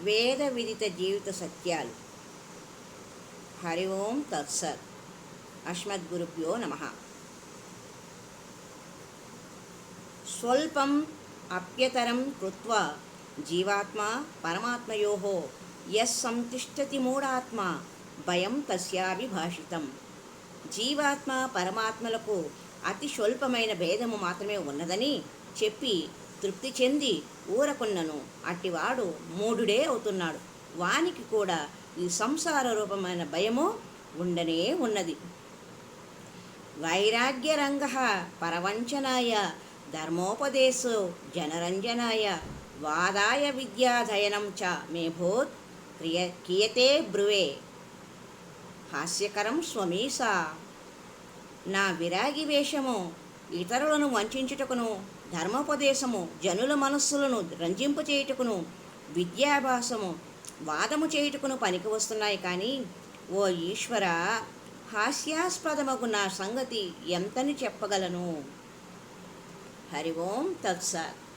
వేద విదిత జీవిత సత్యాలు. హరి ఓం తత్సత్. అస్మద్గురుభ్యో నమః. స్వల్పం అప్యతరం కృత్వా జీవాత్మ పరమాత్మయోః యస్ సంతిష్టతి మూఢాత్మ భయం తస్యావిభాషితం. జీవాత్మ పరమాత్మలకు అతి స్వల్పమైన భేదము మాత్రమే ఉన్నదని చెప్పి తృప్తి చెంది ఊరకున్నను అట్టివాడు మూఢుడే అవుతున్నాడు. వానికి కూడా ఈ సంసార రూపమైన భయము ఉండనే ఉన్నది. వైరాగ్యరంగ పరవంచనాయ ధర్మోపదేశో జనరంజనాయ వాదాయ విద్యాధయనం చ మే భూత్ క్రియతే బ్రువే హాస్యకరం స్వమీసా. నా విరాగి వేషము ఇతరులను వంచుటకును, ధర్మోపదేశము జనుల మనస్సులను రంజింపచేయుటకును, విద్యాభాసము వాదము చేయుటకును పనికి వస్తున్నాయి. కానీ ఓ ఈశ్వర, హాస్యాస్పదమగు నా సంగతి ఎంతని చెప్పగలను? హరి ఓం తత్సత్.